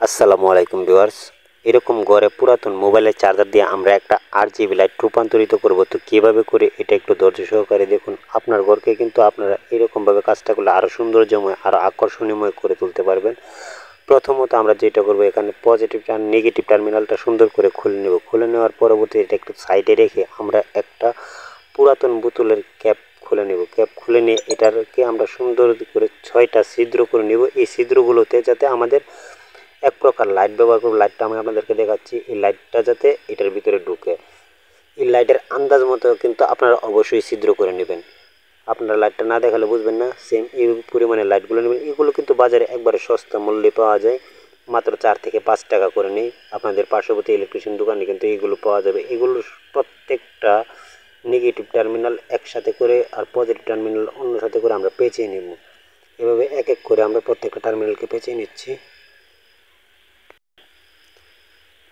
আসসালামু আলাইকুম ভিউয়ার্স। এরকম ঘরে পুরাতন মোবাইলের চার্জার দিয়ে আমরা একটা RGB লাইট রূপান্তরিত করব, তো কিভাবে করে এটা একটু ধৈর্য সহকারে দেখুন। আপনার ঘরকে কিন্তু আপনারা এরকমভাবে কাজটা করলে আরও সৌন্দর্যময় আরও আকর্ষণীয়ময় করে তুলতে পারবেন। প্রথমত আমরা যেটা করব, এখানে পজিটিভ আর নেগেটিভ টার্মিনালটা সুন্দর করে খুলে নেব। খুলে নেওয়ার পরবর্তী এটা একটু সাইডে রেখে আমরা একটা পুরাতন বোতলের ক্যাপ খুলে নেব। ক্যাপ খুলে নিয়ে এটাকে আমরা সুন্দর করে 6টা ছিদ্র করে নেব। এই ছিদ্রগুলোতে যাতে আমাদের এক প্রকার লাইট ব্যবহার করব। লাইটটা আমি আপনাদেরকে দেখাচ্ছি। এই লাইটটা যাতে এটার ভিতরে ঢুকে, এই লাইটের আন্দাজ মতো কিন্তু আপনারা অবশ্যই ছিদ্র করে নেবেন। আপনারা লাইটটা না দেখালে বুঝবেন না। সেম এই পরিমাণে লাইটগুলো নেবেন। এগুলো কিন্তু বাজারে একবারে সস্তা মূল্যে পাওয়া যায়, মাত্র 4 থেকে 5 টাকা করে নেই। আপনাদের পার্শ্ববর্তী ইলেকট্রিশিয়ান দোকানে কিন্তু এগুলো পাওয়া যাবে। এগুলোর প্রত্যেকটা নেগেটিভ টার্মিনাল একসাথে করে আর পজিটিভ টার্মিনাল অন্য সাথে করে আমরা পেঁচিয়ে নেব। এভাবে এক এক করে আমরা প্রত্যেকটা টার্মিনালকে পেঁচিয়ে নিচ্ছি।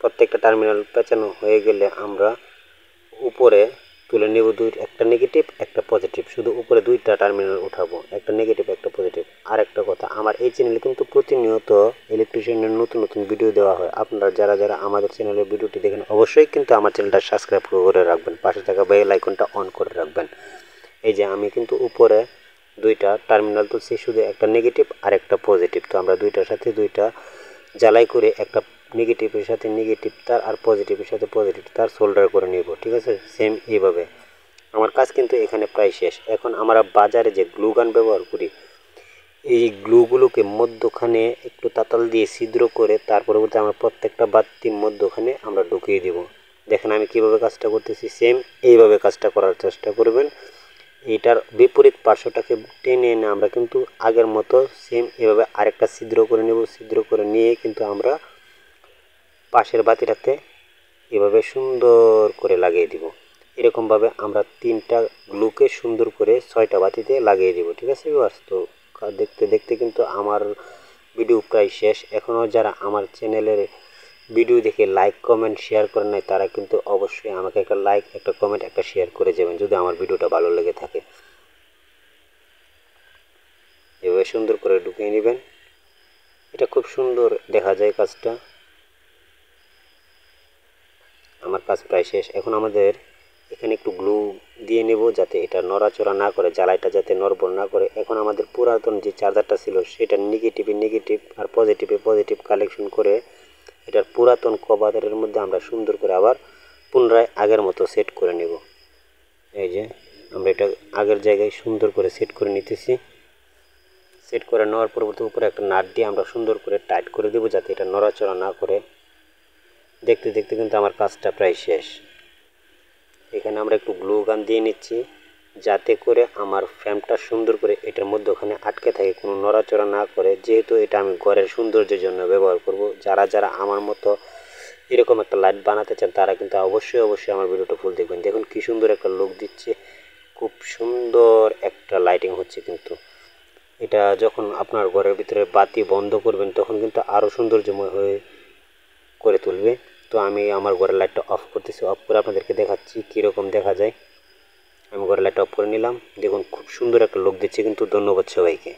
প্রত্যেকটা টার্মিনাল পেঁচানো হয়ে গেলে আমরা উপরে তুলে নেব একটা নেগেটিভ একটা পজিটিভ। শুধু উপরে 2টা টার্মিনাল উঠাবো, একটা নেগেটিভ একটা পজিটিভ। আর একটা কথা, আমার এই চ্যানেলে কিন্তু প্রতিনিয়ত ইলেকট্রিশিয়ানের নতুন নতুন ভিডিও দেওয়া হয়। আপনারা যারা যারা আমাদের চ্যানেলের ভিডিওটি দেখেন অবশ্যই কিন্তু আমার চ্যানেলটা সাবস্ক্রাইব করে রাখবেন, পাশে থাকা বেল আইকনটা অন করে রাখবেন। এই যে আমি কিন্তু উপরে 2টা টার্মিনাল তুলছি, শুধু একটা নেগেটিভ আর একটা পজিটিভ। তো আমরা 2টার সাথে 2টা জ্বালাই করে একটা নেগেটিভের সাথে নেগেটিভ তার আর পজিটিভের সাথে পজিটিভ তার সোল্ডার করে নেব। ঠিক আছে, সেম এইভাবে আমার কাজ কিন্তু এখানে প্রায় শেষ। এখন আমরা বাজারে যে গ্লু গান ব্যবহার করি, এই গ্লুগুলোকে মধ্যখানে একটু তাতাল দিয়ে ছিদ্র করে তার পরবর্তী আমরা প্রত্যেকটা বাতির মধ্যখানে আমরা ঢুকিয়ে দেব। দেখেন আমি কিভাবে কাজটা করতেছি, সেম এইভাবে কাজটা করার চেষ্টা করবেন। এটার বিপরীত পার্শ্বটাকে টেনে এনে আমরা কিন্তু আগের মতো সেম এভাবে আরেকটা ছিদ্র করে নেব। ছিদ্র করে নিয়ে কিন্তু আমরা পাশের বাতিটাতে এভাবে সুন্দর করে লাগিয়ে দিব। এরকমভাবে আমরা 3টা গ্লুকে সুন্দর করে 6টা বাতিতে লাগিয়ে দিব। ঠিক আছে ভিউয়ার্স, তো দেখতে দেখতে কিন্তু আমার ভিডিও প্রায় শেষ। এখনও যারা আমার চ্যানেলের ভিডিও দেখে লাইক কমেন্ট শেয়ার করেন নাই, তারা কিন্তু অবশ্যই আমাকে একটা লাইক একটা কমেন্ট একটা শেয়ার করে যাবেন যদি আমার ভিডিওটা ভালো লেগে থাকে। এভাবে সুন্দর করে ঢুকিয়ে নেবেন। এটা খুব সুন্দর দেখা যায় কাজটা। আমার কাজ প্রায় শেষ। এখন আমাদের এখানে একটু গ্লু দিয়ে নেব যাতে এটা নড়াচড়া না করে, জ্বালাইটা যাতে নড়বড় না করে। এখন আমাদের পুরাতন যে চার্জারটা ছিল সেটা নেগেটিভে নেগেটিভ আর পজিটিভে পজিটিভ কালেকশন করে এটার পুরাতন কভারের মধ্যে আমরা সুন্দর করে আবার পুনরায় আগের মতো সেট করে নেব। এই যে আমরা এটা আগের জায়গায় সুন্দর করে সেট করে নিতেছি। সেট করে নেওয়ার পরবর্তী উপরে একটা নাট দিয়ে আমরা সুন্দর করে টাইট করে দেব যাতে এটা নড়াচড়া না করে। দেখতে দেখতে কিন্তু আমার কাজটা প্রায় শেষ। এখানে আমরা একটু গ্লু গান দিয়ে নিচ্ছি যাতে করে আমার ফ্রেমটা সুন্দর করে এটার মধ্যে ওখানে আটকে থাকে, কোনো নড়াচড়া না করে। যেহেতু এটা আমি ঘরের সৌন্দর্যের জন্য ব্যবহার করব, যারা যারা আমার মতো এরকম একটা লাইট বানাতে চান তারা কিন্তু অবশ্যই অবশ্যই আমার ভিডিওটা ফুল দেখবেন। দেখুন কি সুন্দর একটা লুক দিচ্ছে, খুব সুন্দর একটা লাইটিং হচ্ছে। কিন্তু এটা যখন আপনার ঘরের ভিতরে বাতি বন্ধ করবেন তখন কিন্তু আরও সৌন্দর্যময় হয়ে করে তুলবে। তো আমি আমার ঘরের লাইটটা অফ করতেছি, অফ করে আপনাদেরকে দেখাচ্ছি কীরকম দেখা যায়। আমি ঘরের লাইটটা অফ করে নিলাম। দেখুন খুব সুন্দর একটা লুক দিচ্ছে কিন্তু। ধন্যবাদ সবাইকে।